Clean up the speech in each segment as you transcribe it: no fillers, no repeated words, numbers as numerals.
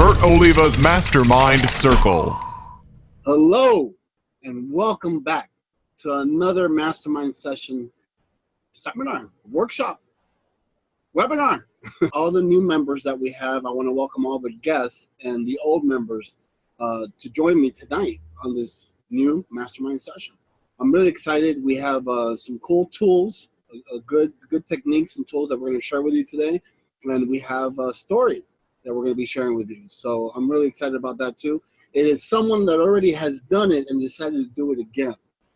Bert Oliva's Mastermind Circle. Hello, and welcome back to another Mastermind session, seminar, workshop, webinar. All the new members that we have, I want to welcome all the guests and the old members to join me tonight on this new Mastermind session. I'm really excited. We have some cool tools, good techniques and tools that we're going to share with you today. And we have a story that we're going to be sharing with you. So I'm really excited about that too. It is someone that already has done it and decided to do it again.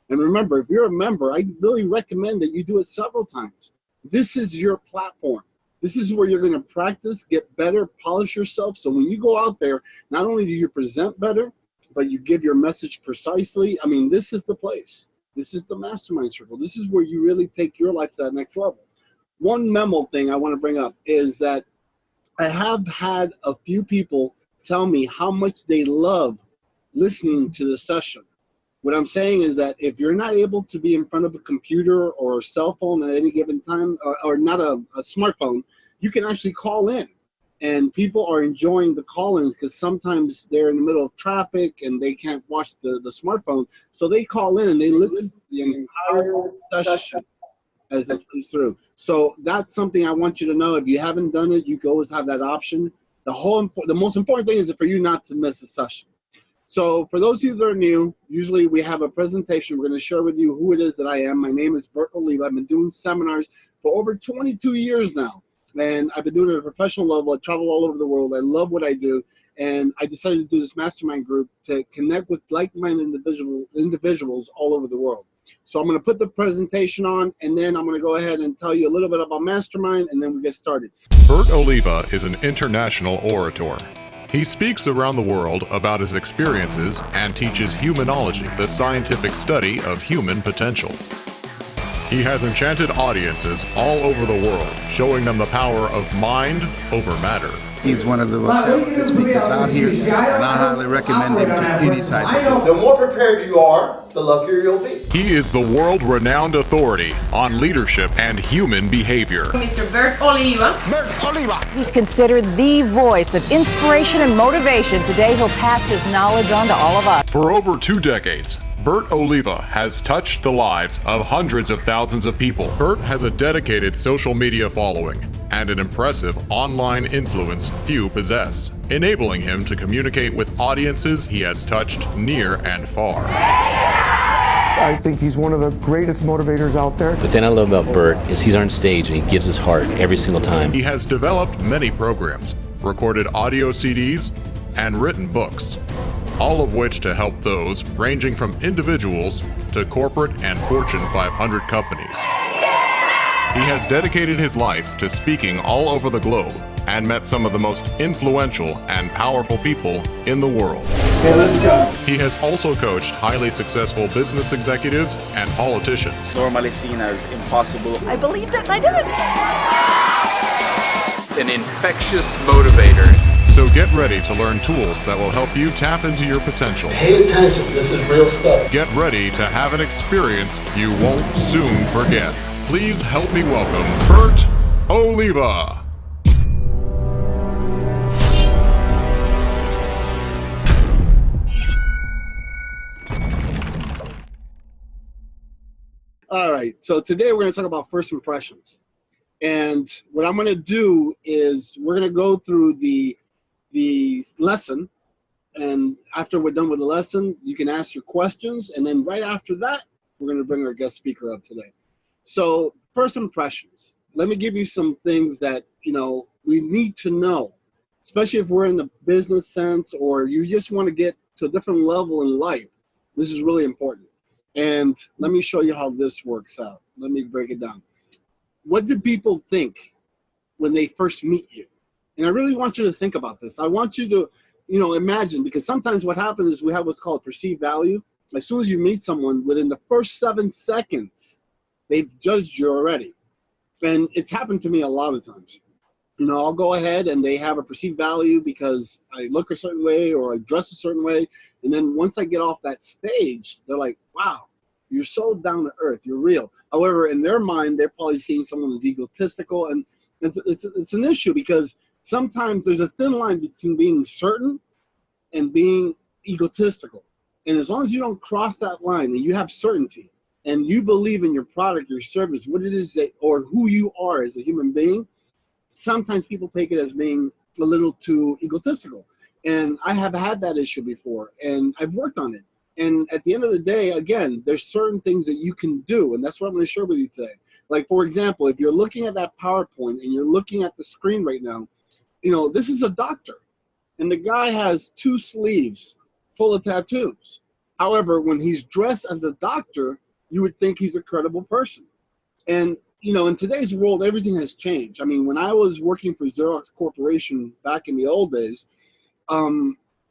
And remember, if you're a member, I really recommend that you do it several times. This is your platform. This is where you're going to practice, get better, polish yourself. So when you go out there, not only do you present better, but you give your message precisely. I mean, this is the place. This is the Mastermind Circle. This is where you really take your life to that next level. One memo thing I want to bring up is that I have had a few people tell me how much they love listening to the session. What I'm saying is that if you're not able to be in front of a computer or a cell phone at any given time, or not a smartphone, you can actually call in. And people are enjoying the call-ins because sometimes they're in the middle of traffic and they can't watch the smartphone. So they call in and they listen to the entire session as it comes through. So that's something I want you to know. If you haven't done it, you can always have that option. The most important thing is for you not to miss a session. So for those of you that are new, usually we have a presentation. We're going to share with you who it is that I am. My name is Bert Oliva. I've been doing seminars for over 22 years now. And I've been doing it at a professional level. I travel all over the world. I love what I do. And I decided to do this mastermind group to connect with like-minded individuals all over the world. So I'm going to put the presentation on, and then I'm going to go ahead and tell you a little bit about Mastermind, and then we get started. Bert Oliva is an international orator. He speaks around the world about his experiences and teaches humanology, the scientific study of human potential. He has enchanted audiences all over the world, showing them the power of mind over matter. He's one of the most talented speakers out here, and I highly recommend him to any type of. The more prepared you are, the luckier you'll be. He is the world-renowned authority on leadership and human behavior. Mr. Bert Oliva. Bert Oliva! He's considered the voice of inspiration and motivation. Today, he'll pass his knowledge on to all of us. For over 2 decades, Bert Oliva has touched the lives of hundreds of thousands of people. Bert has a dedicated social media following and an impressive online influence few possess, enabling him to communicate with audiences he has touched near and far. I think he's one of the greatest motivators out there. The thing I love about Bert is he's on stage and he gives his heart every single time. He has developed many programs, recorded audio CDs, and written books, all of which to help those ranging from individuals to corporate and Fortune 500 companies. He has dedicated his life to speaking all over the globe and met some of the most influential and powerful people in the world. Okay, let's go. He has also coached highly successful business executives and politicians. Normally seen as impossible. I believed it and I did it. An infectious motivator. So get ready to learn tools that will help you tap into your potential. Pay attention, this is real stuff. Get ready to have an experience you won't soon forget. Please help me welcome Bert Oliva. All right, so today we're going to talk about first impressions. And what I'm going to do is we're going to go through the lesson, and after we're done with the lesson, you can ask your questions, and then right after that, we're going to bring our guest speaker up today. So first impressions. Let me give you some things that, we need to know, especially if we're in the business sense or you just want to get to a different level in life. This is really important. And let me show you how this works out. Let me break it down. What do people think when they first meet you? And I really want you to think about this. I want you to, imagine, because sometimes what happens is we have what's called perceived value. As soon as you meet someone, within the first 7 seconds, they've judged you already. And it's happened to me a lot of times. I'll go ahead and they have a perceived value because I look a certain way or I dress a certain way. And then once I get off that stage, they're like, wow, you're so down to earth, you're real. However, in their mind, they're probably seeing someone that's egotistical. And it's an issue because sometimes there's a thin line between being certain and being egotistical. And as long as you don't cross that line and you have certainty and you believe in your product, your service, what it is that, or who you are as a human being, sometimes people take it as being a little too egotistical. And I have had that issue before, and I've worked on it. And at the end of the day, again, there's certain things that you can do, and that's what I'm going to share with you today. Like, for example, if you're looking at that PowerPoint and you're looking at the screen right now, you know, this is a doctor, and the guy has 2 sleeves full of tattoos. However, when he's dressed as a doctor, you would think he's a credible person. And, you know, in today's world, everything has changed. I mean, when I was working for Xerox Corporation back in the old days,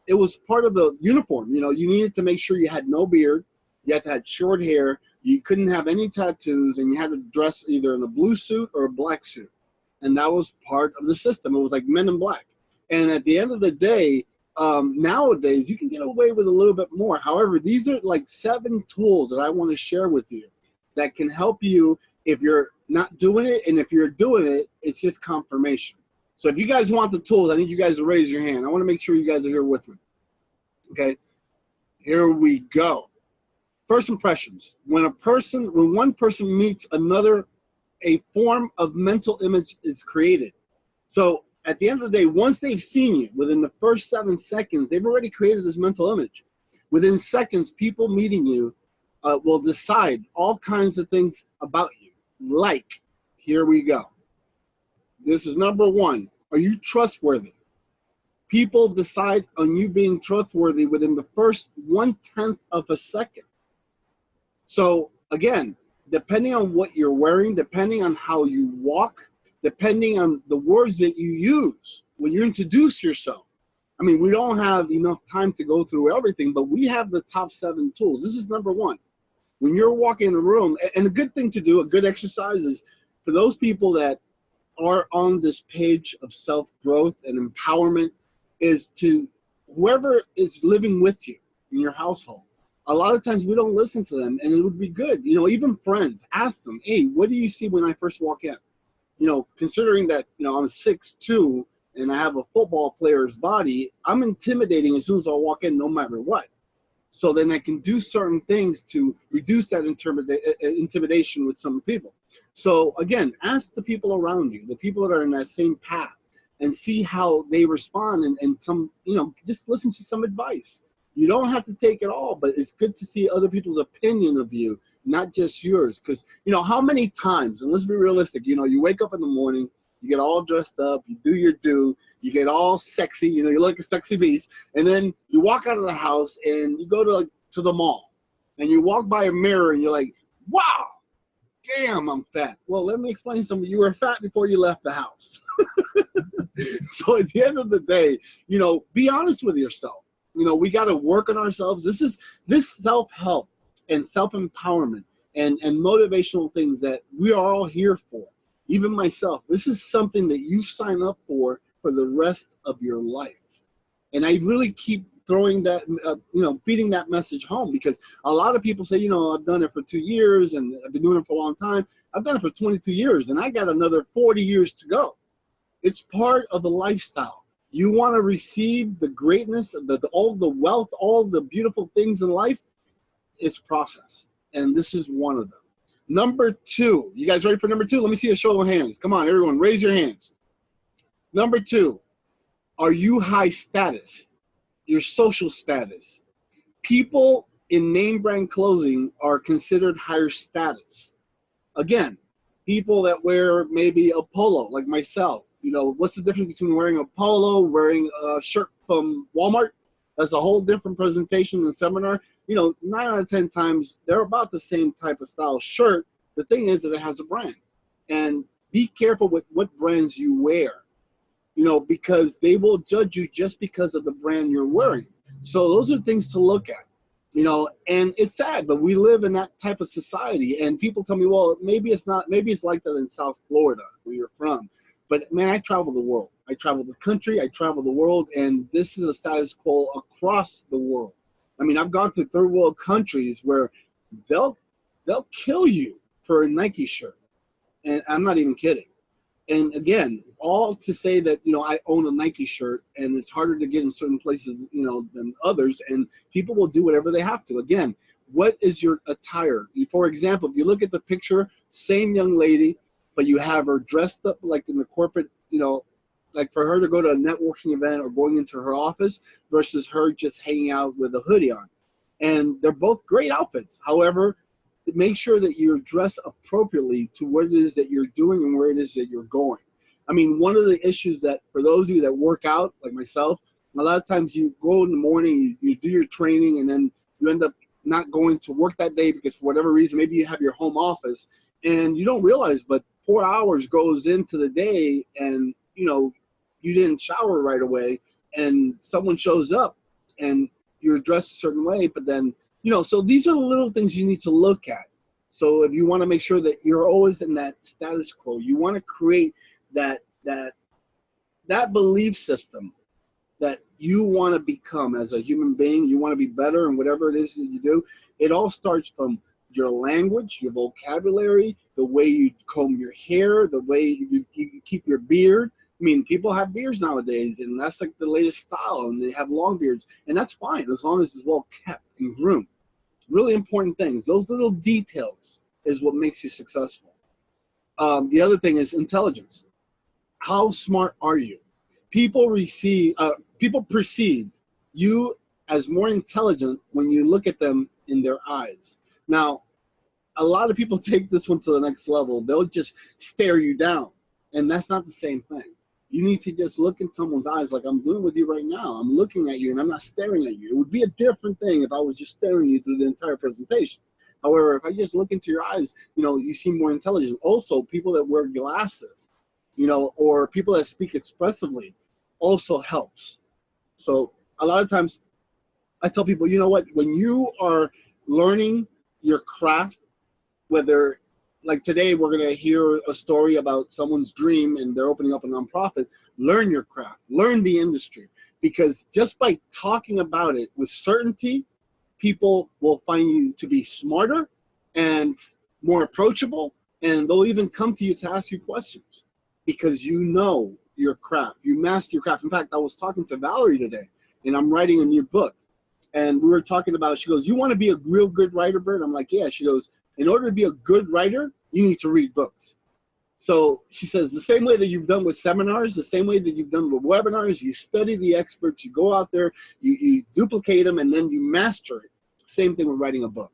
it was part of the uniform. You know, you needed to make sure you had no beard, you had to have short hair, you couldn't have any tattoos, and you had to dress either in a blue suit or a black suit. And that was part of the system. It was like Men in Black. And at the end of the day, nowadays, you can get away with a little bit more. However, these are like 7 tools that I want to share with you that can help you if you're not doing it, and if you're doing it, it's just confirmation. So if you guys want the tools, I need you guys to raise your hand. I want to make sure you guys are here with me. Okay, here we go. First impressions. When one person meets another, a form of mental image is created. So at the end of the day, once they've seen you, within the first 7 seconds, they've already created this mental image. Within seconds, people meeting you will decide all kinds of things about you. Like, here we go. This is number 1. Are you trustworthy? People decide on you being trustworthy within the first 1/10 of a second. So again, depending on what you're wearing, depending on how you walk, depending on the words that you use when you introduce yourself. I mean, we don't have enough time to go through everything, but we have the top 7 tools. This is number 1. When you're walking in the room, and a good thing to do, a good exercise is for those people that are on this page of self-growth and empowerment, is to whoever is living with you in your household. A lot of times we don't listen to them, and it would be good, you know, even friends, ask them, hey, what do you see when I first walk in? You know, considering that, you know, I'm 6'2", and I have a football player's body, I'm intimidating as soon as I walk in, no matter what. So then I can do certain things to reduce that intimidation with some people. So again, ask the people around you, the people that are in that same path, and see how they respond, and some, you know, just listen to some advice. You don't have to take it all, but it's good to see other people's opinion of you, not just yours. Because, you know, how many times, and let's be realistic, you know, you wake up in the morning, you get all dressed up, you do your do, you get all sexy, you know, you look like a sexy beast, and then you walk out of the house and you go to the mall, and you walk by a mirror and you're like, wow, damn, I'm fat. Well, let me explain something. You were fat before you left the house. So at the end of the day, you know, be honest with yourself. You know, we got to work on ourselves. This self-help and self-empowerment and motivational things that we are all here for. Even myself, this is something that you sign up for the rest of your life. And I really keep throwing that, you know, beating that message home, because a lot of people say, you know, I've done it for 2 years and I've been doing it for a long time. I've done it for 22 years and I got another 40 years to go. It's part of the lifestyle. You want to receive the greatness, all the wealth, all the beautiful things in life. It's process. And this is one of them. Number 2, you guys ready for number 2? Let me see a show of hands. Come on, everyone, raise your hands. Number 2, are you high status? Your social status. People in name brand clothing are considered higher status. Again, people that wear maybe a polo, like myself. You know, what's the difference between wearing a polo, wearing a shirt from Walmart? That's a whole different presentation and seminar. You know, 9 out of 10 times, they're about the same type of style shirt. The thing is that it has a brand. And be careful with what brands you wear, you know, because they will judge you just because of the brand you're wearing. So those are things to look at, you know, and it's sad, but we live in that type of society. And people tell me, well, maybe it's not, maybe it's like that in South Florida where you're from. But man, I travel the world. I travel the country, I travel the world, and this is a status quo across the world. I mean, I've gone to third world countries where they'll kill you for a Nike shirt. And I'm not even kidding. And again, all to say that, you know, I own a Nike shirt and it's harder to get in certain places, you know, than others, and people will do whatever they have to. Again, what is your attire? For example, if you look at the picture, same young lady, but you have her dressed up like in the corporate, you know, like for her to go to a networking event or going into her office versus her just hanging out with a hoodie on. And they're both great outfits. However, make sure that you're dressed appropriately to what it is that you're doing and where it is that you're going. I mean, one of the issues that for those of you that work out, like myself, a lot of times you go in the morning, you do your training, and then you end up not going to work that day because for whatever reason, maybe you have your home office and you don't realize, but 4 hours goes into the day and, you know, you didn't shower right away and someone shows up and you're dressed a certain way, but then, you know, so these are the little things you need to look at. So if you want to make sure that you're always in that status quo, you want to create that belief system that you want to become as a human being. You want to be better in whatever it is that you do. It all starts from your language, your vocabulary, the way you comb your hair, the way you keep your beard. I mean, people have beards nowadays, and that's like the latest style, and they have long beards, and that's fine as long as it's well kept and groomed. Really important things. Those little details is what makes you successful. The other thing is intelligence. How smart are you? People perceive you as more intelligent when you look at them in their eyes. Now, a lot of people take this one to the next level. They'll just stare you down, and that's not the same thing. You need to just look in someone's eyes like I'm doing with you right now. I'm looking at you and I'm not staring at you. It would be a different thing if I was just staring at you through the entire presentation. However, if I just look into your eyes, you know, you seem more intelligent. Also, people that wear glasses, you know, or people that speak expressively also helps. So a lot of times I tell people, you know what, when you are learning your craft, whether like today, we're going to hear a story about someone's dream and they're opening up a nonprofit. Learn your craft, learn the industry, because just by talking about it with certainty, people will find you to be smarter and more approachable, and they'll even come to you to ask you questions because you know your craft, you master your craft. In fact, I was talking to Valerie today, and I'm writing a new book, and we were talking about, she goes, you want to be a real good writer, Bert? I'm like, yeah. She goes, in order to be a good writer, you need to read books. So she says, the same way that you've done with seminars, the same way that you've done with webinars, you study the experts, you go out there, you duplicate them, and then you master it. Same thing with writing a book.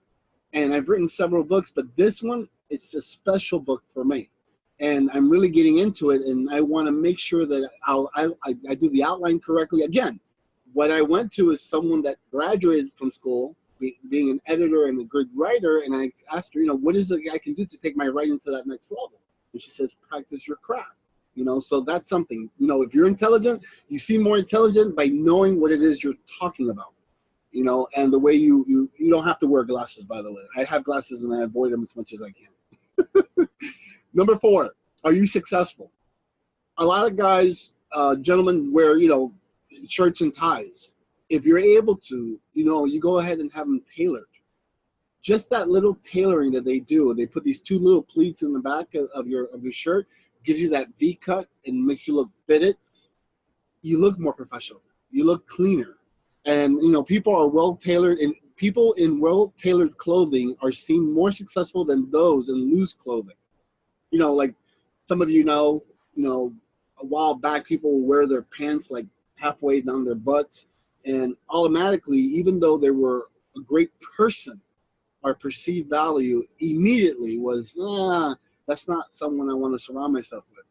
And I've written several books, but this one, it's a special book for me. And I'm really getting into it, and I want to make sure that I do the outline correctly. Again, what I went to is someone that graduated from school, being an editor and a good writer, and I asked her, you know, what is it I can do to take my writing to that next level? And she says, practice your craft. You know, so that's something. You know, if you're intelligent, you seem more intelligent by knowing what it is you're talking about. You know, and the way you don't have to wear glasses, by the way. I have glasses and I avoid them as much as I can. Number 4, are you successful? A lot of guys, gentlemen, wear, you know, shirts and ties. If you're able to, you know, you go ahead and have them tailored. Just that little tailoring that they do, they put these 2 little pleats in the back of your shirt, gives you that V cut and makes you look fitted. You look more professional. You look cleaner. And, you know, people are well tailored, and people in well tailored clothing are seen more successful than those in loose clothing. You know, like some of you know, a while back people will wear their pants like halfway down their butts. And automatically, even though they were a great person, our perceived value immediately was, that's not someone I want to surround myself with.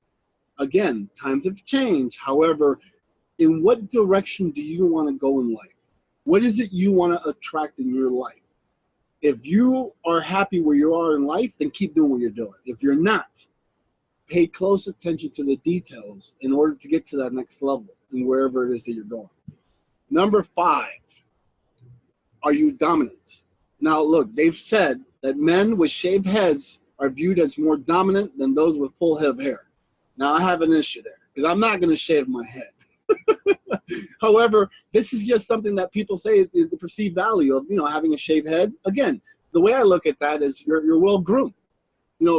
Again, times have changed. However, in what direction do you want to go in life? What is it you want to attract in your life? If you are happy where you are in life, then keep doing what you're doing. If you're not, pay close attention to the details in order to get to that next level and wherever it is that you're going. Number 5, are you dominant? Now, look, they've said that men with shaved heads are viewed as more dominant than those with full head of hair. Now, I have an issue there because I'm not going to shave my head. However, this is just something that people say is the perceived value of, you know, having a shaved head. Again, the way I look at that is you're well groomed.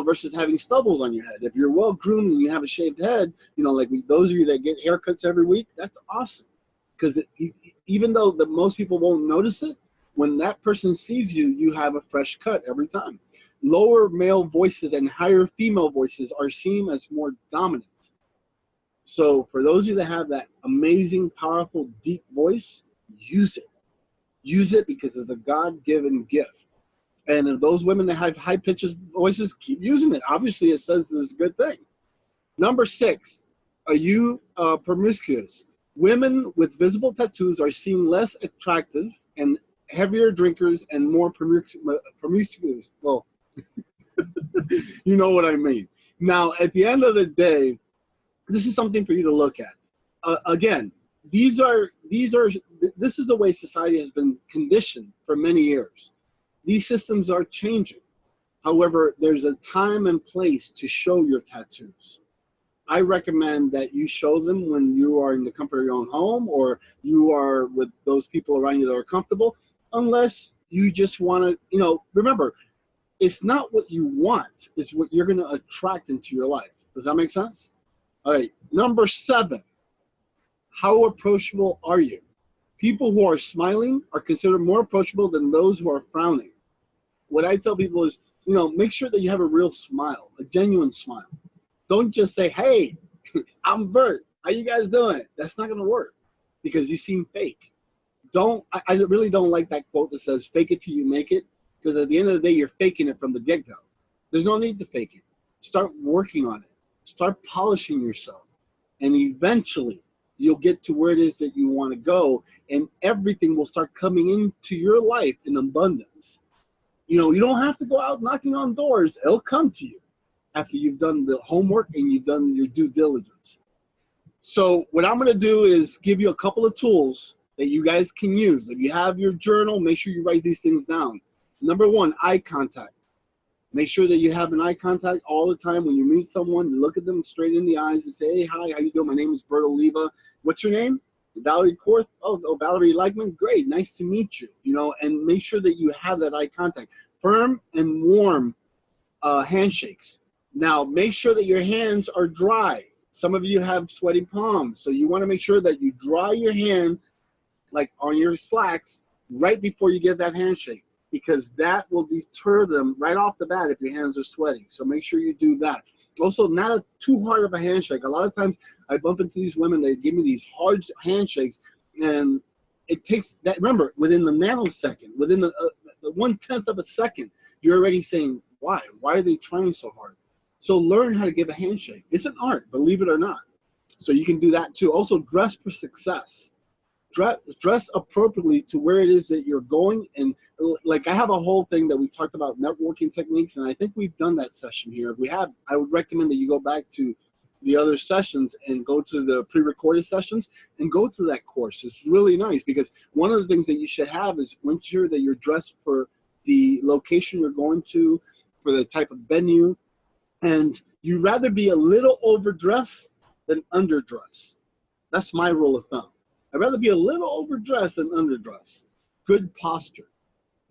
versus having stubbles on your head. If you're well groomed and you have a shaved head, like those of you that get haircuts every week, that's awesome. Because even though most people won't notice it, when that person sees you, you have a fresh cut every time. Lower male voices and higher female voices are seen as more dominant. So for those of you that have that amazing, powerful, deep voice, use it. Use it because it's a God-given gift. And if those women that have high-pitched voices, keep using it. Obviously, it says it's a good thing. Number 6, are you promiscuous? Women with visible tattoos are seen less attractive and heavier drinkers and more promiscuous. Well, you know what I mean. Now, at the end of the day, this is something for you to look at. Again, this is the way society has been conditioned for many years. These systems are changing. However, there's a time and place to show your tattoos. I recommend that you show them when you are in the comfort of your own home or you are with those people around you that are comfortable, unless you just want to, remember, it's not what you want, it's what you're going to attract into your life. Does that make sense? All right, number 7, how approachable are you? People who are smiling are considered more approachable than those who are frowning. What I tell people is, make sure that you have a real smile, a genuine smile. Don't just say, hey, I'm Bert, how you guys doing? That's not going to work because you seem fake. I really don't like that quote that says, fake it till you make it, because at the end of the day, you're faking it from the get-go. There's no need to fake it. Start working on it. Start polishing yourself. And eventually, you'll get to where it is that you want to go, and everything will start coming into your life in abundance. You don't have to go out knocking on doors. It'll come to you after you've done the homework and you've done your due diligence. So what I'm going to do is give you a couple of tools that you guys can use. If you have your journal, make sure you write these things down. Number 1, eye contact. Make sure that you have an eye contact all the time. When you meet someone, you look at them straight in the eyes and say, hey, hi, how you doing? My name is Bert Oliva. What's your name? Valerie Korth. Oh, Valerie Leichman. Great. Nice to meet you. And make sure that you have that eye contact. Firm and warm handshakes. Now, make sure that your hands are dry. Some of you have sweaty palms, so you want to make sure that you dry your hand, like on your slacks, right before you get that handshake, because that will deter them right off the bat if your hands are sweaty. So make sure you do that. Also, not too hard of a handshake. A lot of times I bump into these women, they give me these hard handshakes, and it takes that, remember, within the nanosecond, within the 1/10 of a second, you're already saying, why? Why are they trying so hard? So learn how to give a handshake. It's an art, believe it or not. So you can do that too. Also, dress for success. Dress appropriately to where it is that you're going. And like, I have a whole thing that we talked about networking techniques, and I think we've done that session here. If we have, I would recommend that you go back to the other sessions and go to the pre-recorded sessions and go through that course. It's really nice because one of the things that you should have is make sure that you're dressed for the location you're going to, for the type of venue, and you'd rather be a little overdressed than underdressed. That's my rule of thumb. I'd rather be a little overdressed than underdressed. Good posture.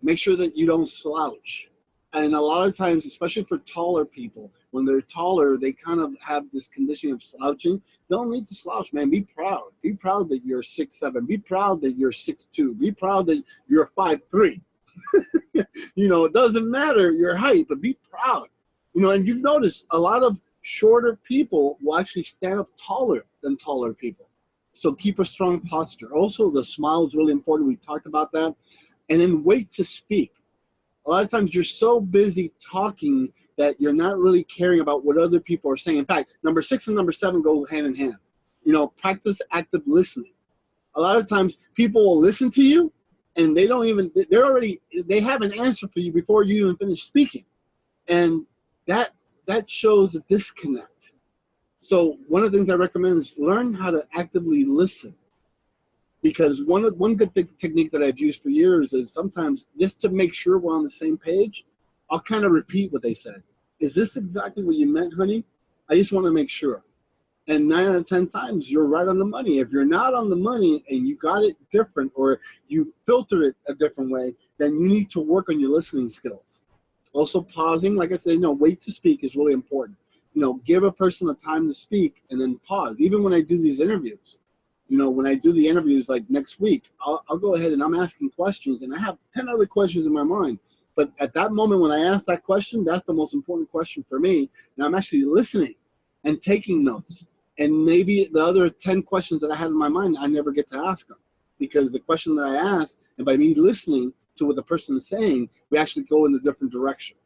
Make sure that you don't slouch. And a lot of times, especially for taller people, when they're taller, they kind of have this condition of slouching. Don't need to slouch, man. Be proud. Be proud that you're 6'7". Be proud that you're 6'2". Be proud that you're 5'3". It doesn't matter your height, but be proud. And you've noticed a lot of shorter people will actually stand up taller than taller people. So keep a strong posture. Also, the smile is really important. We talked about that. And then wait to speak. A lot of times you're so busy talking that you're not really caring about what other people are saying. In fact, number 6 and number 7 go hand in hand. Practice active listening. A lot of times people will listen to you and they have an answer for you before you even finish speaking. And that shows a disconnect. So one of the things I recommend is learn how to actively listen. Because one good technique that I've used for years is sometimes just to make sure we're on the same page, I'll kind of repeat what they said. Is this exactly what you meant, honey? I just want to make sure. And 9 out of 10 times, you're right on the money. If you're not on the money and you got it different or you filtered it a different way, then you need to work on your listening skills. Also pausing, like I said, wait to speak is really important. Give a person the time to speak and then pause. Even when I do these interviews, when I do the interviews like next week, I'll go ahead and I'm asking questions and I have 10 other questions in my mind. But at that moment when I ask that question, that's the most important question for me. And I'm actually listening and taking notes. And maybe the other 10 questions that I had in my mind, I never get to ask them. Because the question that I asked, and by me listening to what the person is saying, we actually go in a different direction.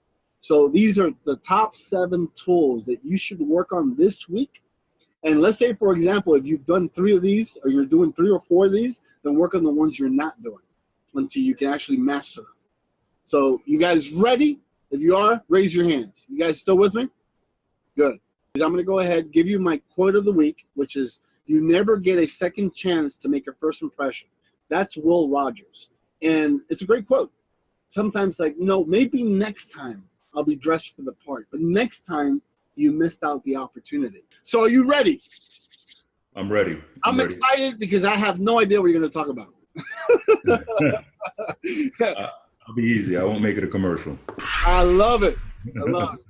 So these are the top 7 tools that you should work on this week. And let's say, for example, if you've done 3 of these, or you're doing 3 or 4 of these, then work on the ones you're not doing until you can actually master them. So you guys ready? If you are, raise your hands. You guys still with me? Good. I'm going to go ahead and give you my quote of the week, which is, you never get a second chance to make a first impression. That's Will Rogers. And it's a great quote. Sometimes maybe next time I'll be dressed for the part, but next time you missed out the opportunity. So are you ready? I'm ready. I'm ready. Excited because I have no idea what you're going to talk about. I'll be easy. I won't make it a commercial. I love it.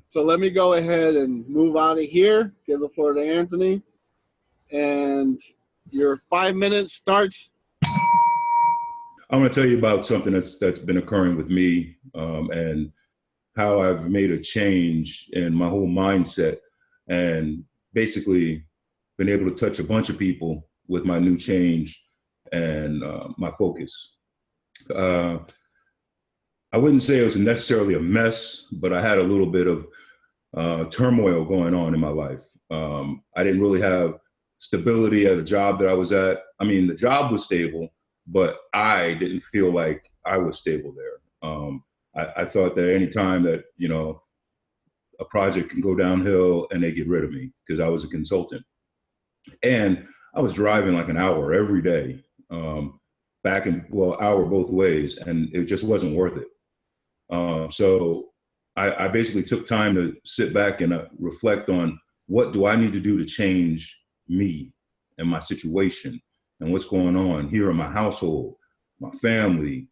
So let me go ahead and move out of here. Give the floor to Anthony. And your 5 minutes starts. I'm going to tell you about something that's been occurring with me and how I've made a change in my whole mindset and basically been able to touch a bunch of people with my new change and my focus. I wouldn't say it was necessarily a mess, but I had a little bit of turmoil going on in my life. I didn't really have stability at a job that I was at. I mean, the job was stable, but I didn't feel like I was stable there. I thought that any time that, a project can go downhill and they get rid of me because I was a consultant. And I was driving like an hour every day, hour both ways, and it just wasn't worth it. So I basically took time to sit back and reflect on what do I need to do to change me and my situation and what's going on here in my household, my family,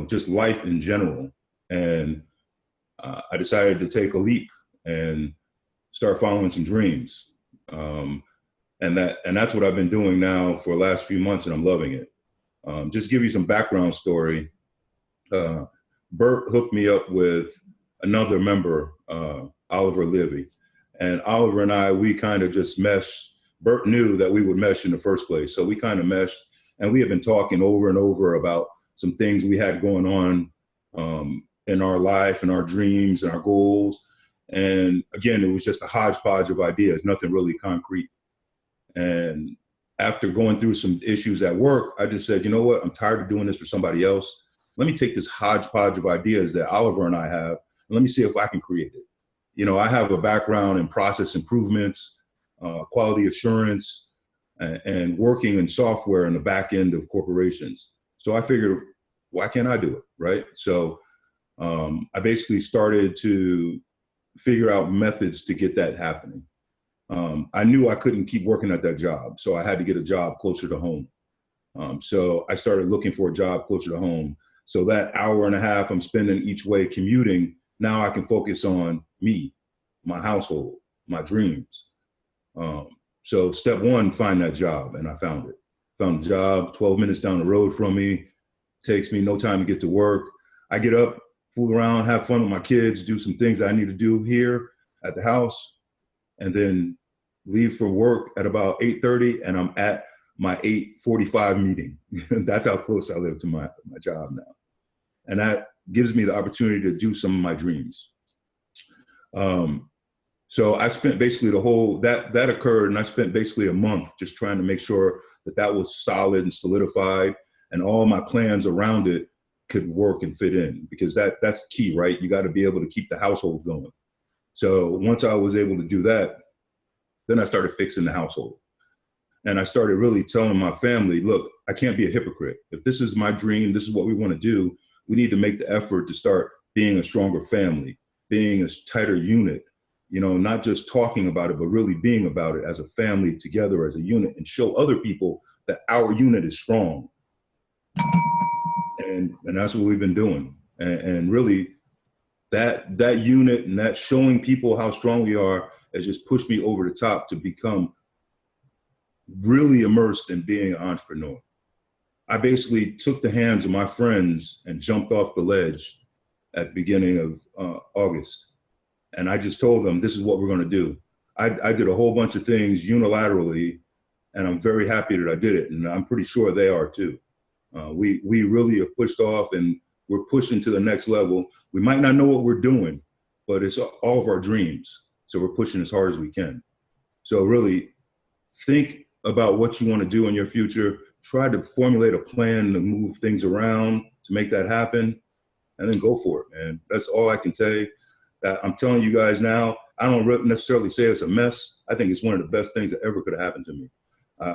just life in general. And I decided to take a leap and start following some dreams. And that's what I've been doing now for the last few months, and I'm loving it. Just give you some background story. Bert hooked me up with another member, Oliva, and Oliver and I, we kind of just meshed. Bert knew that we would mesh in the first place, so we kind of meshed, and we have been talking over and over about some things we had going on in our life and our dreams and our goals. And again, it was just a hodgepodge of ideas, nothing really concrete. And after going through some issues at work, I just said, you know what, I'm tired of doing this for somebody else. Let me take this hodgepodge of ideas that Oliver and I have, and let me see if I can create it. I have a background in process improvements, quality assurance, and working in software in the back end of corporations. So I figured, why can't I do it, right? So I basically started to figure out methods to get that happening. I knew I couldn't keep working at that job, so I had to get a job closer to home. So I started looking for a job closer to home. So that hour and a half I'm spending each way commuting, now I can focus on me, my household, my dreams. So step one, find that job, and I found it. Found a job 12 minutes down the road from me. Takes me no time to get to work. I get up, fool around, have fun with my kids, do some things that I need to do here at the house, and then leave for work at about 8:30, and I'm at my 8:45 meeting. That's how close I live to my job now. And that gives me the opportunity to do some of my dreams. So I spent basically that occurred, and I spent basically a month just trying to make sure that was solid and solidified, and all my plans around it could work and fit in, because that's key, right? You got to be able to keep the household going. So once I was able to do that, then I started fixing the household. And I started really telling my family, look, I can't be a hypocrite. If this is my dream, this is what we want to do, we need to make the effort to start being a stronger family, being a tighter unit, not just talking about it, but really being about it as a family together as a unit, and show other people that our unit is strong. And that's what we've been doing. And really, that unit and that showing people how strong we are has just pushed me over the top to become really immersed in being an entrepreneur. I basically took the hands of my friends and jumped off the ledge at the beginning of August. And I just told them, this is what we're going to do. I did a whole bunch of things unilaterally, and I'm very happy that I did it. And I'm pretty sure they are too. We really have pushed off, and we're pushing to the next level. We might not know what we're doing, but it's all of our dreams. So we're pushing as hard as we can. So really think about what you want to do in your future. Try to formulate a plan to move things around to make that happen, and then go for it, man. That's all I can say. I'm telling you guys now, I don't necessarily say it's a mess. I think it's one of the best things that ever could have happened to me.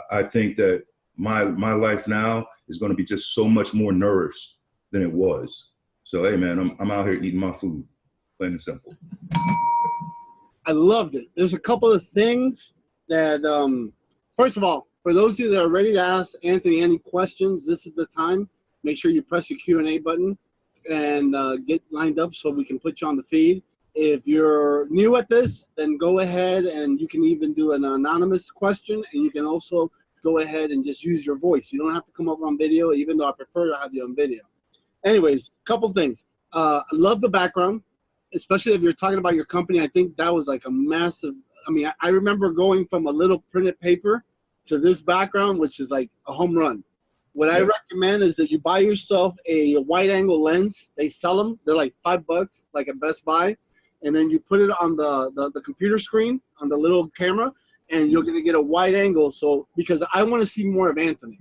I think that my life now is going to be just so much more nourished than it was. So, hey, man, I'm out here eating my food, plain and simple. I loved it. There's a couple of things that, first of all, for those of you that are ready to ask Anthony any questions, this is the time. Make sure you press your Q&A button and get lined up so we can put you on the feed. If you're new at this, then go ahead and you can even do an anonymous question, and you can also go ahead and just use your voice. You don't have to come up on video, even though I prefer to have you on video. Anyways, couple things. I love the background, especially if you're talking about your company. I think that was like a massive, I remember going from a little printed paper to this background, which is like a home run. What I recommend is that you buy yourself a wide angle lens. They sell them. They're like $5, like at Best Buy. And then you put it on the computer screen, on the little camera, and you're going to get a wide angle. So, because I want to see more of Anthony.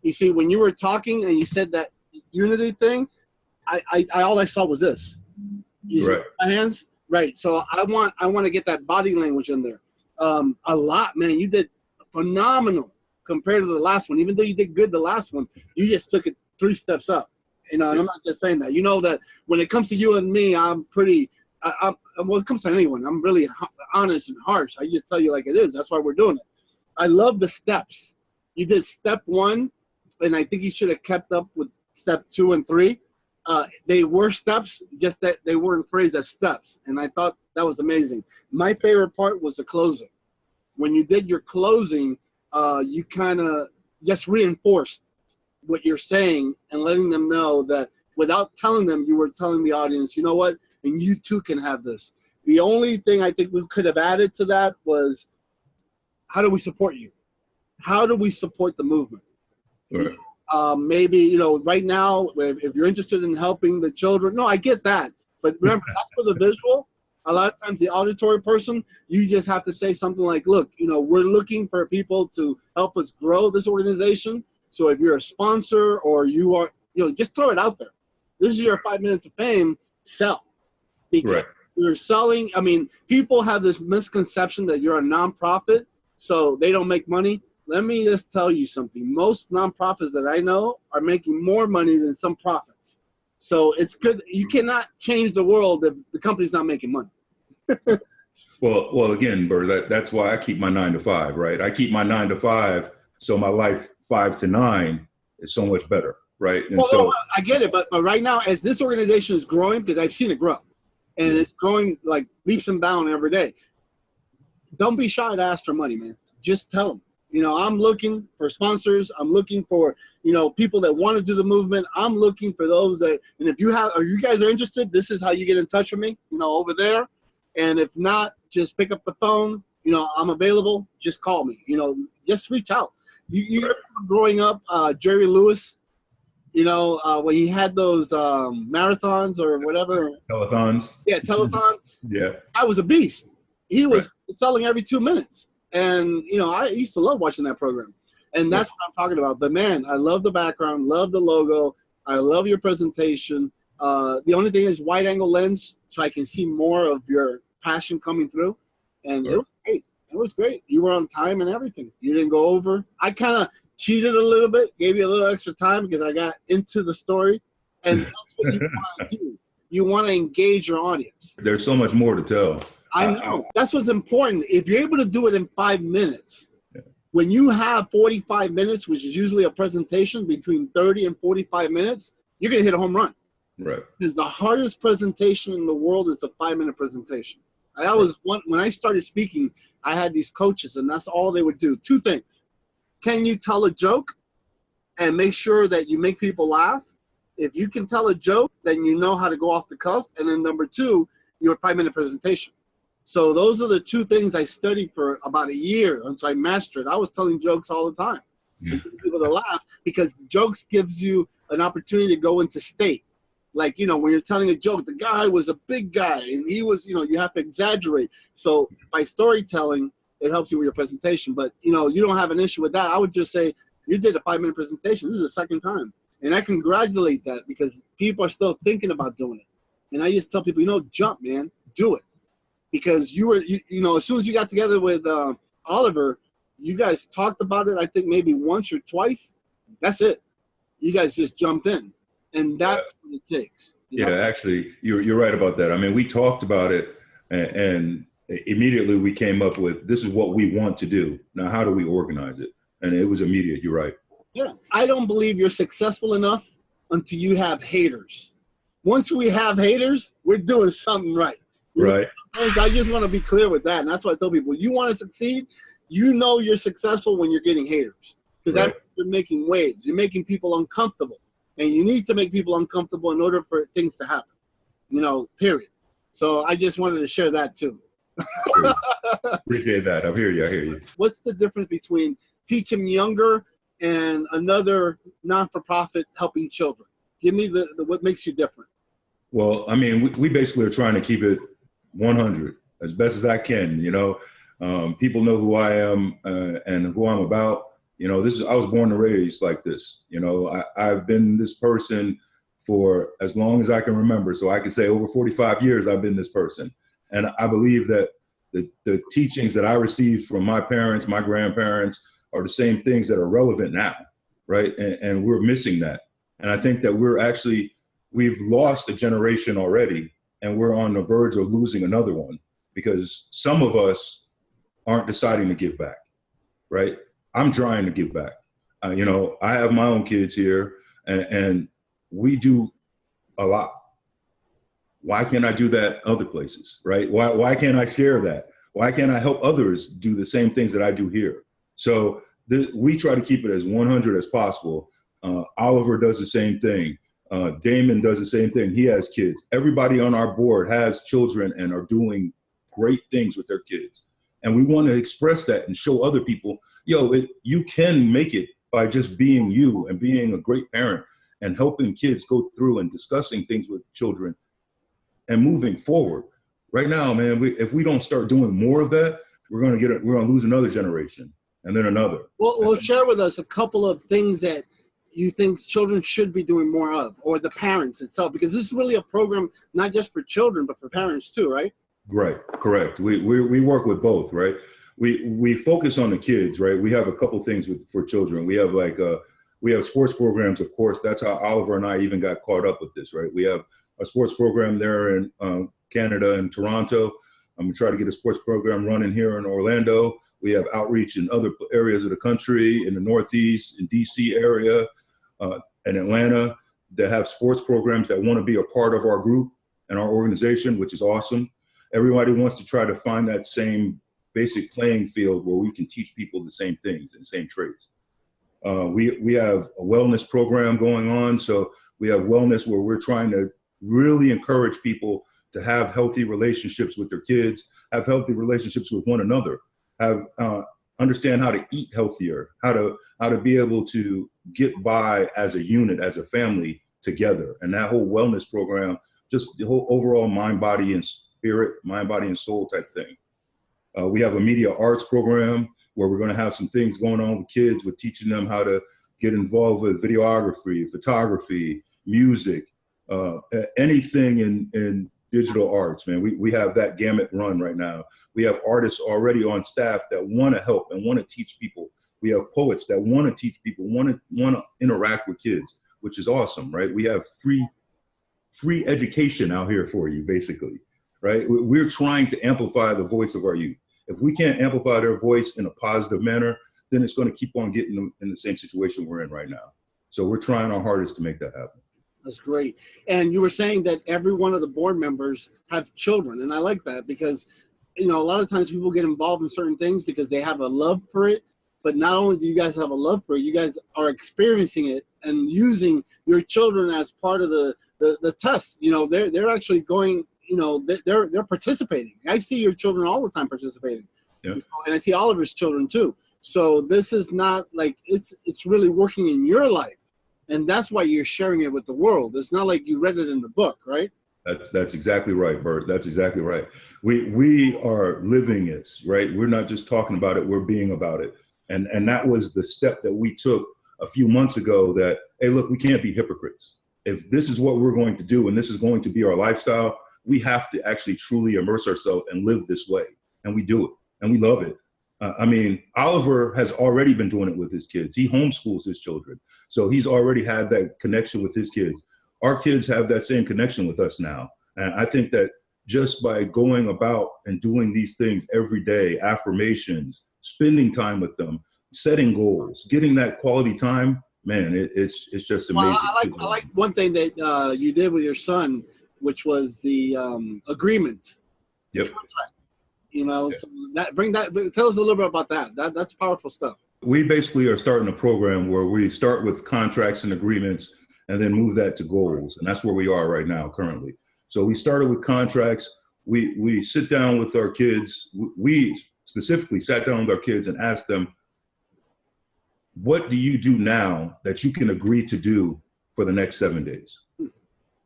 You see, when you were talking and you said that unity thing, all I saw was this. You see my hands? Right. So I want to get that body language in there. A lot, man. You did phenomenal compared to the last one. Even though you did good the last one, you just took it 3 steps up. You know, and I'm not just saying that. You know that when it comes to you and me, I'm pretty well, it comes to anyone, I'm really honest and harsh. I just tell you like it is. That's why we're doing it. I love the steps. You did step 1, and I think you should have kept up with step 2 and 3. They were steps, just that they weren't phrased as steps, and I thought that was amazing. My favorite part was the closing. When you did your closing, you kind of just reinforced what you're saying and letting them know that without telling them, you were telling the audience, you know what, and you too can have this. The only thing I think we could have added to that was, how do we support you? How do we support the movement? Right. Maybe, you know, right now, if you're interested in helping the children, no, I get that. But remember, that's for the visual. A lot of times the auditory person, you just have to say something like, look, you know, we're looking for people to help us grow this organization. So if you're a sponsor or you are, you know, just throw it out there. This is your 5 minutes of fame, sell. Because you're selling, I mean, people have this misconception that you're a nonprofit, so they don't make money. Let me just tell you something. Most nonprofits that I know are making more money than some profits. So it's good. You cannot change the world if the company's not making money. Well, again, Bert, that's why I keep my 9 to 5, right? I keep my 9 to 5, so my life 5 to 9 is so much better, right? And well, I get it, but right now, as this organization is growing, because I've seen it grow, and it's growing like leaps and bounds every day. Don't be shy to ask for money, man. Just tell them. You know, I'm looking for sponsors. I'm looking for, you know, people that want to do the movement. I'm looking for those that, and if you have, or you guys are interested, this is how you get in touch with me, you know, over there. And if not, just pick up the phone. You know, I'm available. Just call me. You know, just reach out. You remember growing up, Jerry Lewis, you know, when he had those marathons or whatever. Telethons. Yeah, telethon. Yeah. I was a beast. He was selling every 2 minutes. And, you know, I used to love watching that program. And that's what I'm talking about. But, man, I love the background, love the logo. I love your presentation. The only thing is wide angle lens so I can see more of your passion coming through. And it was great. It was great. You were on time and everything. You didn't go over. I kind of cheated a little bit, gave you a little extra time because I got into the story. And that's what you want to do. You want to engage your audience. There's so much more to tell. I know. That's what's important. If you're able to do it in 5 minutes, when you have 45 minutes, which is usually a presentation between 30 and 45 minutes, you're going to hit a home run. Right. Because the hardest presentation in the world is a 5-minute presentation. When I started speaking, I had these coaches, and that's all they would do. 2 things. Can you tell a joke and make sure that you make people laugh? If you can tell a joke, then you know how to go off the cuff. And then number 2, your 5-minute presentation. So those are the 2 things I studied for about a year until I mastered. I was telling jokes all the time. People to laugh, because jokes gives you an opportunity to go into state. Like, when you're telling a joke, the guy was a big guy and he was, you have to exaggerate. So by storytelling, it helps you with your presentation. But, you don't have an issue with that. I would just say, you did a 5-minute presentation. This is the 2nd time. And I congratulate that, because people are still thinking about doing it. And I just tell people, jump, man, do it. Because you were, as soon as you got together with Oliver, you guys talked about it, I think maybe once or twice. That's it. You guys just jumped in. And that's what it takes. Yeah, actually, you're right about that. I mean, we talked about it, and immediately we came up with, this is what we want to do. Now, how do we organize it? And it was immediate. You're right. Yeah. I don't believe you're successful enough until you have haters. Once we have haters, we're doing something right. Right. I just want to be clear with that. And that's why I tell people, you want to succeed, you're successful when you're getting haters. Because that's you're making waves. You're making people uncomfortable. And you need to make people uncomfortable in order for things to happen. Period. So I just wanted to share that too. Appreciate that. I hear you. What's the difference between Teach Them Younger and another non-for-profit helping children? Give me the what makes you different. Well, I mean, we basically are trying to keep it 100 as best as I can. People know who I am and who I'm about. I was born and raised like this. I've been this person for as long as I can remember. So I can say over 45 years, I've been this person. And I believe that the teachings that I received from my parents, my grandparents, are the same things that are relevant now, right? And we're missing that. And I think that we've lost a generation already, and we're on the verge of losing another one, because some of us aren't deciding to give back, right? I'm trying to give back. I have my own kids here, and we do a lot. Why can't I do that other places, right? Why can't I share that? Why can't I help others do the same things that I do here? So we try to keep it as 100 as possible. Oliver does the same thing. Damon does the same thing. He has kids. Everybody on our board has children and are doing great things with their kids. And we want to express that and show other people, you can make it by just being you and being a great parent and helping kids go through and discussing things with children and moving forward. Right now, man, if we don't start doing more of that, we're going to lose another generation and then another. Well, share with us a couple of things that you think children should be doing more of, or the parents itself, because this is really a program not just for children but for parents too, right? Right, correct. We work with both, right? We focus on the kids, right? We have a couple things for children. We have we have sports programs, of course. That's how Oliver and I even got caught up with this, right? We have a sports program there in Canada and Toronto. I'm gonna try to get a sports program running here in Orlando. We have outreach in other areas of the country, in the Northeast, in DC area, and Atlanta, that have sports programs that want to be a part of our group and our organization, which is awesome. Everybody wants to try to find that same basic playing field where we can teach people the same things and the same traits. We have a wellness program going on. So we have wellness where we're trying to really encourage people to have healthy relationships with their kids, have healthy relationships with one another, understand how to eat healthier, how to be able to get by as a unit, as a family together. And that whole wellness program, just the whole overall mind, body, and spirit, mind, body, and soul type thing. We have a media arts program where we're going to have some things going on with kids, with teaching them how to get involved with videography, photography, music, anything in digital arts, man. We have that gamut run right now. We have artists already on staff that want to help and want to teach people. We have poets that want to teach people, want to interact with kids, which is awesome, right? We have free education out here for you, basically, right? We're trying to amplify the voice of our youth. If we can't amplify their voice in a positive manner, then it's going to keep on getting them in the same situation we're in right now. So we're trying our hardest to make that happen. That's great. And you were saying that every one of the board members have children, and I like that because, you know, a lot of times people get involved in certain things because they have a love for it. But not only do you guys have a love for it, you guys are experiencing it and using your children as part of the test. You know, they're actually going. You know, they're participating. I see your children all the time participating, and I see Oliver's children too. So this is not like it's really working in your life. And that's why you're sharing it with the world. It's not like you read it in the book, right? That's exactly right, Bert. That's exactly right. We are living it, right? We're not just talking about it, we're being about it. And that was the step that we took a few months ago that, hey, look, we can't be hypocrites. If this is what we're going to do and this is going to be our lifestyle, we have to actually truly immerse ourselves and live this way. And we do it and we love it. I mean, Oliver has already been doing it with his kids. He homeschools his children. So he's already had that connection with his kids. Our kids have that same connection with us now. And I think that just by going about and doing these things every day, affirmations, spending time with them, setting goals, getting that quality time, man, it's just amazing. Well, I like one thing that you did with your son, which was the agreement. Yep. Contract. You know, so tell us a little bit about that. That's powerful stuff. We basically are starting a program where we start with contracts and agreements and then move that to goals. And that's where we are right now currently. So we started with contracts. We sit down with our kids. We specifically sat down with our kids and asked them, what do you do now that you can agree to do for the next 7 days?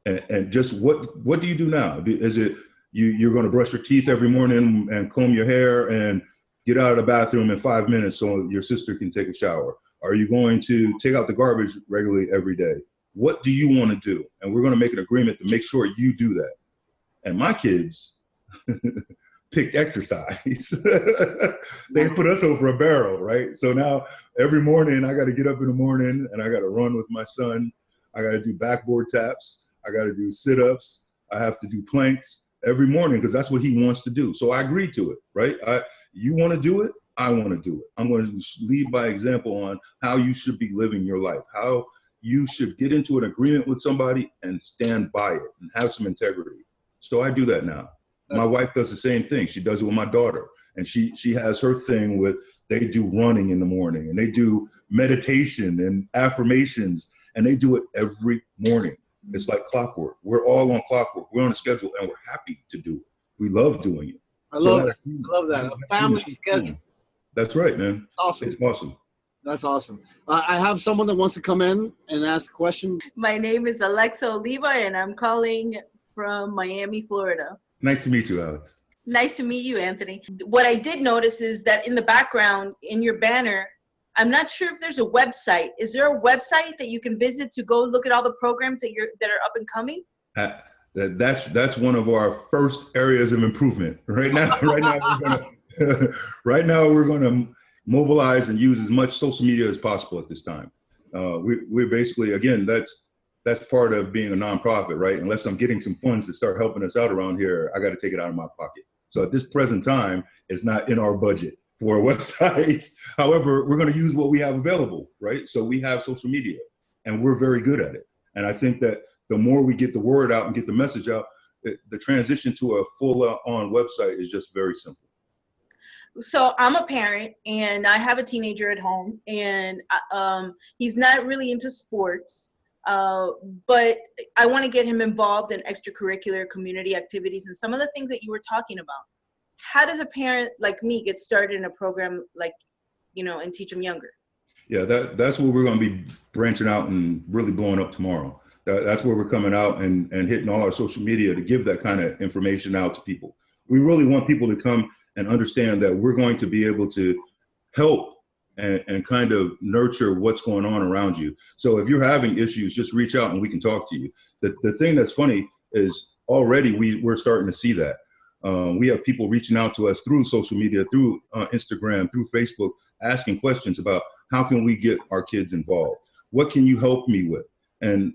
And just what do you do now? Is it you're going to brush your teeth every morning and comb your hair and get out of the bathroom in 5 minutes so your sister can take a shower? Are you going to take out the garbage regularly every day? What do you want to do? And we're going to make an agreement to make sure you do that. And my kids picked exercise. They put us over a barrel, right? So now every morning I got to get up in the morning and I got to run with my son. I got to do backboard taps. I got to do sit-ups. I have to do planks every morning because that's what he wants to do. So I agreed to it, right? You want to do it? I want to do it. I'm going to lead by example on how you should be living your life, how you should get into an agreement with somebody and stand by it and have some integrity. So I do that now. My wife does the same thing. She does it with my daughter. And she has her thing with, they do running in the morning and they do meditation and affirmations and they do it every morning. It's like clockwork. We're all on clockwork. We're on a schedule and we're happy to do it. We love doing it. I love that. A family schedule. That's right, man. Awesome. It's awesome. That's awesome. I have someone that wants to come in and ask a question. My name is Alexa Oliva and I'm calling from Miami, Florida. Nice to meet you, Alex. Nice to meet you, Anthony. What I did notice is that in the background, in your banner, I'm not sure if there's a website. Is there a website that you can visit to go look at all the programs that are up and coming? That's one of our first areas of improvement. Right now we're gonna mobilize and use as much social media as possible at this time. We're basically, again, that's part of being a nonprofit, right? Unless I'm getting some funds to start helping us out around here, I got to take it out of my pocket. So at this present time, it's not in our budget for a website. However, we're going to use what we have available, right? So we have social media and we're very good at it. And I think that the more we get the word out and get the message out, the transition to a full-on website is just very simple. So I'm a parent and I have a teenager at home and he's not really into sports, but I want to get him involved in extracurricular community activities and some of the things that you were talking about. How does a parent like me get started in a program like, and teach them younger? Yeah, that's where we're going to be branching out and really blowing up tomorrow. That's where we're coming out and hitting all our social media to give that kind of information out to people. We really want people to come and understand that we're going to be able to help and kind of nurture what's going on around you. So if you're having issues, just reach out and we can talk to you. The thing that's funny is already we're starting to see that. We have people reaching out to us through social media, through Instagram, through Facebook, asking questions about how can we get our kids involved? What can you help me with? And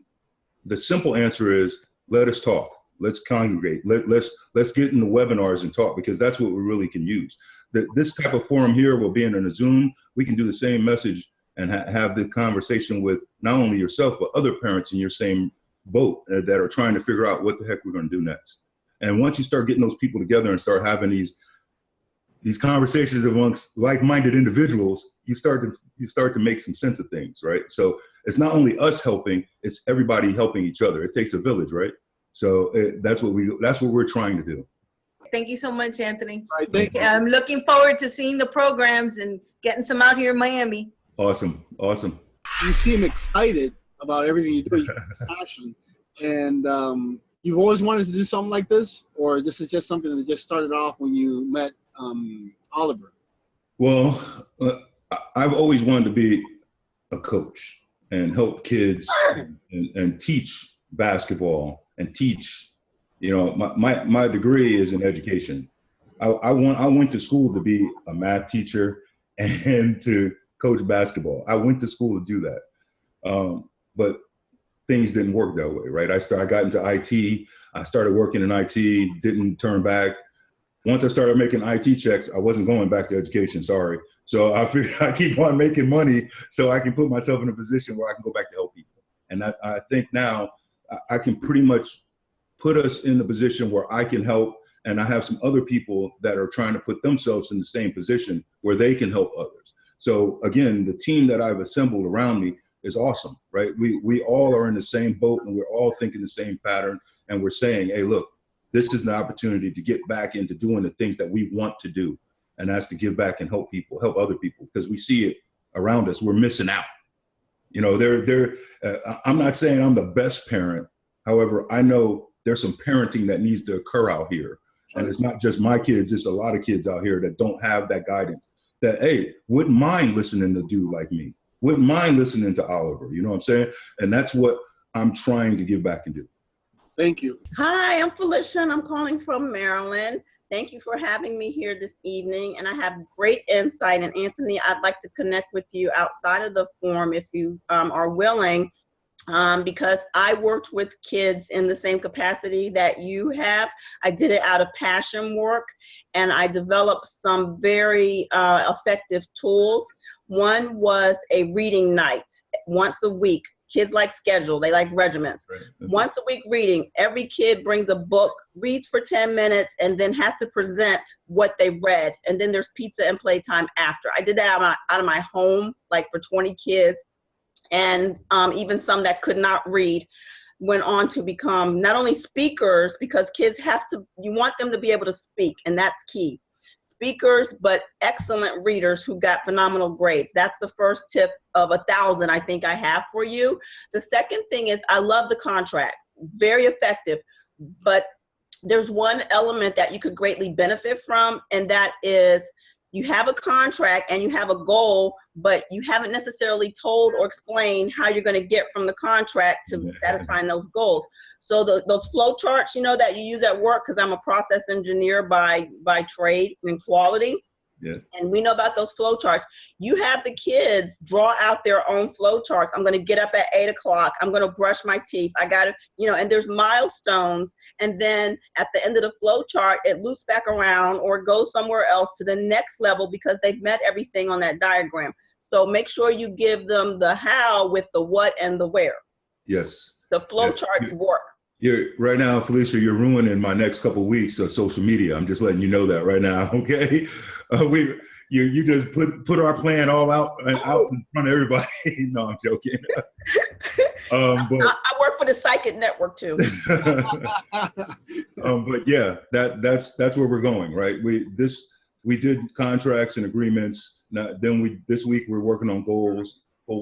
the simple answer is, let us talk. Let's congregate. Let's get in the webinars and talk, because that's what we really can use. This type of forum here, will be in a Zoom, we can do the same message and have the conversation with not only yourself, but other parents in your same boat that are trying to figure out what the heck we're going to do next. And once you start getting those people together and start having these conversations amongst like-minded individuals, you start to make some sense of things, right? So it's not only us helping, it's everybody helping each other. It takes a village, right? So that's what we're trying to do. Thank you so much, Anthony. Right, thank you. I'm looking forward to seeing the programs and getting some out here in Miami. Awesome. You seem excited about everything you do. You have passion. And you've always wanted to do something like this? Or this is just something that just started off when you met Oliver? Well, I've always wanted to be a coach and help kids and teach basketball and teach. You know, my degree is in education. I went to school to be a math teacher and to coach basketball. I went to school to do that, but things didn't work that way, right? I got into IT. I started working in IT. Didn't turn back. Once I started making IT checks, I wasn't going back to education. Sorry. So I figured I keep on making money so I can put myself in a position where I can go back to help people. And I think now I can pretty much put us in the position where I can help, and I have some other people that are trying to put themselves in the same position where they can help others. So again, the team that I've assembled around me is awesome, right? We all are in the same boat, and we're all thinking the same pattern, and we're saying, hey, look, this is an opportunity to get back into doing the things that we want to do, and that's to give back and help people, help other people, because we see it around us. We're missing out. You know, I'm not saying I'm the best parent. However, I know there's some parenting that needs to occur out here. And it's not just my kids, it's a lot of kids out here that don't have that guidance, that, hey, wouldn't mind listening to a dude like me, wouldn't mind listening to Oliver, you know what I'm saying? And that's what I'm trying to give back and do. Thank you. Hi, I'm Felicia, and I'm calling from Maryland. Thank you for having me here this evening, and I have great insight. And Anthony, I'd like to connect with you outside of the forum if you are willing. Because I worked with kids in the same capacity that you have. I did it out of passion work, and I developed some very effective tools. One was a reading night once a week. Kids like schedule, they like regiments. Right. Once a week reading, every kid brings a book, reads for 10 minutes, and then has to present what they read. And then there's pizza and playtime after. I did that out of my home, like for 20 kids. And even some that could not read went on to become not only speakers, because kids you want them to be able to speak, and that's key. Speakers, but excellent readers who got phenomenal grades. That's the first tip of 1,000 I think I have for you. The second thing is I love the contract, very effective, but there's one element that you could greatly benefit from, and that is you have a contract and you have a goal, but you haven't necessarily told or explained how you're going to get from the contract to satisfying those goals. So those flow charts, you know, that you use at work, because I'm a process engineer by trade and quality. Yeah. And we know about those flow charts. You have the kids draw out their own flow charts. I'm going to get up at 8 o'clock. I'm going to brush my teeth. I got to, you know, and there's milestones. And then at the end of the flow chart, it loops back around or goes somewhere else to the next level because they've met everything on that diagram. So make sure you give them the how with the what and the where. Yes. The flow charts work. Right now, Felicia, you're ruining my next couple of weeks of social media. I'm just letting you know that right now, okay? You just put our plan all out in front of everybody. No, I'm joking. But I work for the Psychic Network too. But yeah, that's where we're going, right? We did contracts and agreements. Now, then this week we're working on goal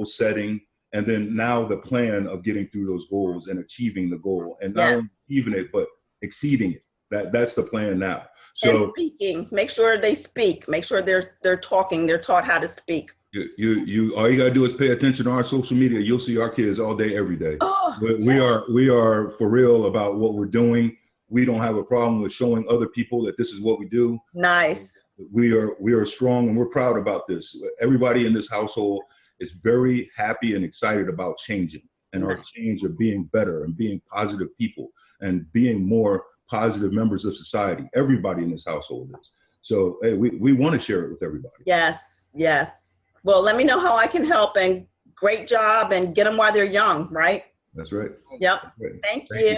setting. And then now the plan of getting through those goals and achieving the goal, and not only achieving it, but exceeding it. That's the plan now. So and speaking, make sure they speak. Make sure they're talking. They're taught how to speak. You all you gotta do is pay attention to our social media. You'll see our kids all day, every day. Oh, we are for real about what we're doing. We don't have a problem with showing other people that this is what we do. Nice. We are strong, and we're proud about this. Everybody in this household is very happy and excited about changing, and our change of being better and being positive people and being more positive members of society. Everybody in this household is. So hey, we want to share it with everybody. Yes. Well, let me know how I can help, and great job, and get them while they're young, right? That's right. Yep. Right. Thank you.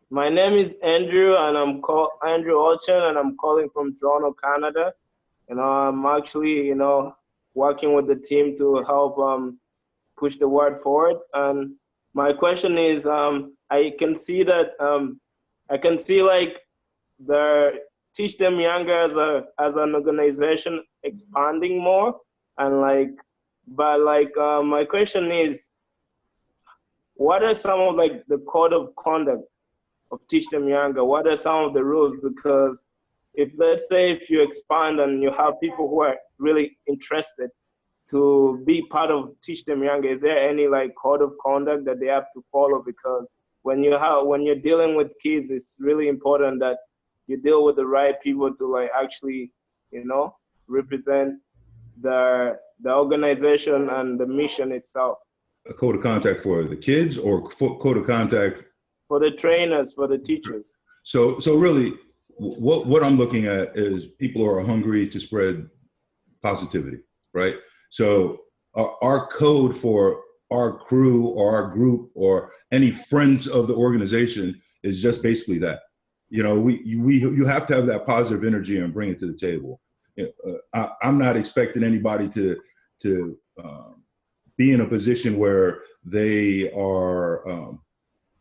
My name is Andrew, and I'm called Andrew Olchen, and I'm calling from Toronto, Canada. And I'm actually, working with the team to help push the word forward. And my question is, I can see like the Teach Them Younger as an organization expanding more, and my question is, what are some of the code of conduct of Teach Them Younger? What are some of the rules? Because let's say if you expand and you have people who are really interested to be part of Teach Them Younger, is there any code of conduct that they have to follow? Because when you're dealing with kids, it's really important that you deal with the right people to actually, represent the organization and the mission itself. A code of contact for the kids, or code of contact for the trainers, for the teachers? So really, what I'm looking at is people who are hungry to spread positivity, right? So our code for our crew or our group or any friends of the organization is just basically that. You have to have that positive energy and bring it to the table. I'm not expecting anybody to be in a position where they are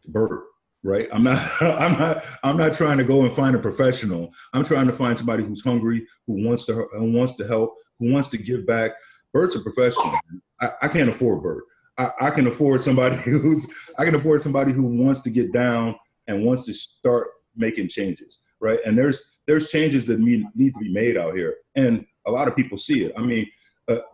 Bert, right? I'm not trying to go and find a professional. I'm trying to find somebody who's hungry, who wants to help, who wants to give back. Bert's a professional. I can't afford Bert. I can afford somebody who wants to get down and wants to start making changes, right? And there's changes that need to be made out here, and a lot of people see it. I mean,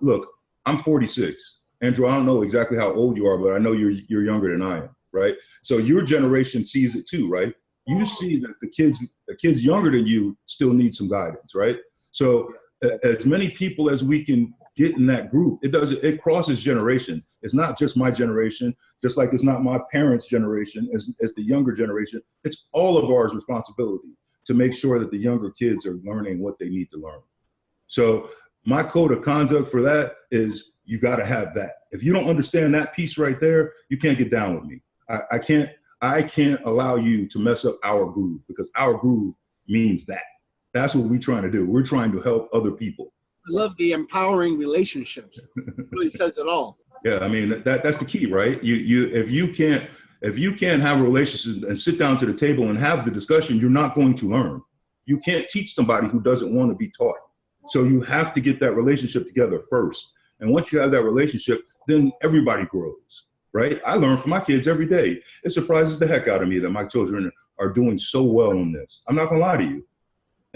look, I'm 46. Andrew, I don't know exactly how old you are, but I know you're younger than I am, right? So your generation sees it too, right? You see that the kids younger than you still need some guidance, right? So as many people as we can get in that group, it crosses generations. It's not just my generation, just like it's not my parents' generation as the younger generation. It's all of ours responsibility to make sure that the younger kids are learning what they need to learn. So my code of conduct for that is, you got to have that. If you don't understand that piece right there, you can't get down with me. I can't allow you to mess up our groove, because our groove means that. That's what we're trying to do. We're trying to help other people. I love the empowering relationships. It really says it all. Yeah, I mean, that's the key, right? If you can't have a relationship and sit down to the table and have the discussion, you're not going to learn. You can't teach somebody who doesn't want to be taught. So you have to get that relationship together first. And once you have that relationship, then everybody grows, right? I learn from my kids every day. It surprises the heck out of me that my children are doing so well on this. I'm not gonna lie to you.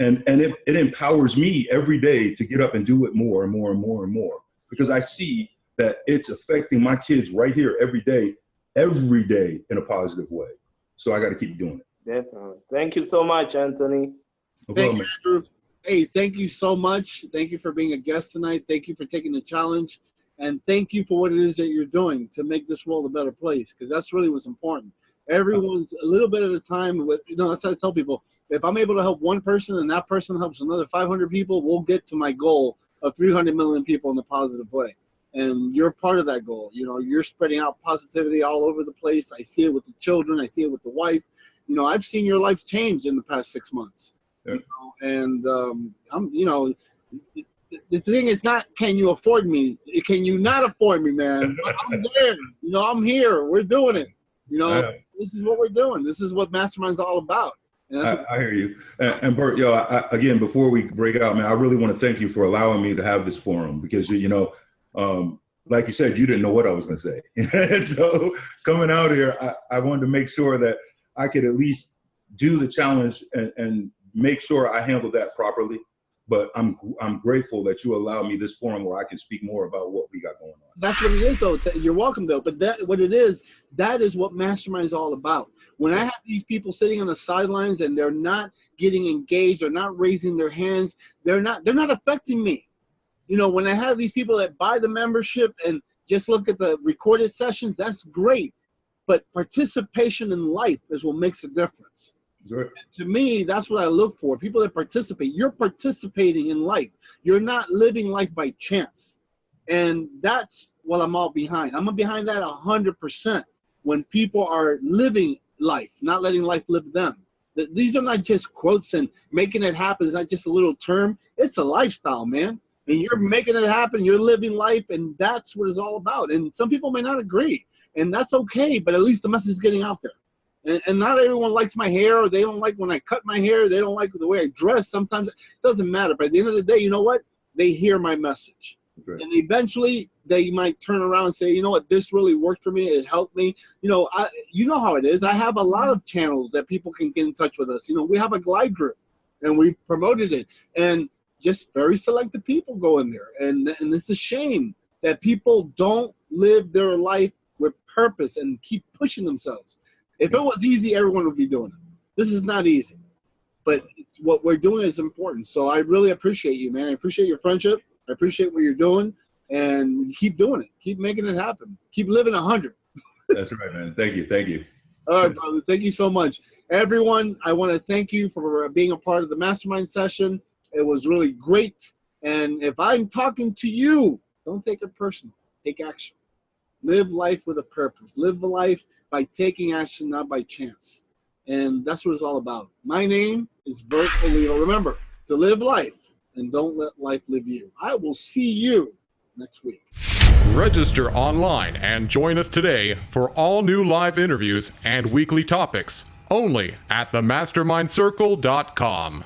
And it empowers me every day to get up and do it more and more and more and more, because I see that it's affecting my kids right here every day in a positive way. So I got to keep doing it. Definitely. Thank you so much, Anthony. No Thank problem, you, Andrew. Hey, thank you so much. Thank you for being a guest tonight. Thank you for taking the challenge. And thank you for what it is that you're doing to make this world a better place, because that's really what's important. Everyone's a little bit at a time. That's how I tell people. If I'm able to help one person and that person helps another 500 people, we'll get to my goal of 300 million people in a positive way. And you're part of that goal. You're spreading out positivity all over the place. I see it with the children. I see it with the wife. I've seen your life change in the past 6 months. Yeah. And the thing is not, can you afford me? Can you not afford me, man? I'm there. I'm here. We're doing it. This is what we're doing. This is what Mastermind's all about. I hear you. And Bert, again, before we break out, man, I really want to thank you for allowing me to have this forum, because, like you said, you didn't know what I was going to say. And so coming out here, I wanted to make sure that I could at least do the challenge and make sure I handled that properly. But I'm grateful that you allow me this forum where I can speak more about what we got going on. That's what it is, though. You're welcome, though. But that is what Mastermind is all about. When I have these people sitting on the sidelines and they're not getting engaged, or not raising their hands, they're not affecting me. When I have these people that buy the membership and just look at the recorded sessions, that's great. But participation in life is what makes a difference. Right. To me, that's what I look for. People that participate. You're participating in life. You're not living life by chance. And that's what I'm all behind. I'm behind that 100%. when people are living life, not letting life live them. These are not just quotes and making it happen. It's not just a little term. It's a lifestyle, man. And you're making it happen. You're living life, and that's what it's all about. And some people may not agree, and that's okay, but at least the message is getting out there. And not everyone likes my hair, or they don't like when I cut my hair. They don't like the way I dress. Sometimes it doesn't matter. But at the end of the day, you know what? They hear my message. Right. And eventually they might turn around and say, you know what, this really worked for me. It helped me. You know how it is. I have a lot of channels that people can get in touch with us. You know, we have a glide group, and we've promoted it. And just very selective people go in there. And it's a shame that people don't live their life with purpose and keep pushing themselves. If it was easy, everyone would be doing it. This is not easy. But what we're doing is important. So I really appreciate you, man. I appreciate your friendship. I appreciate what you're doing. And keep doing it. Keep making it happen. Keep living 100. That's right, man. Thank you. Thank you. All right, brother. Thank you so much. Everyone, I want to thank you for being a part of the Mastermind session. It was really great. And if I'm talking to you, don't take it personal. Take action. Live life with a purpose. Live life by taking action, not by chance. And that's what it's all about. My name is Bert Oliva. Remember, to live life, and don't let life live you. I will see you next week. Register online and join us today for all new live interviews and weekly topics only at themastermindcircle.com.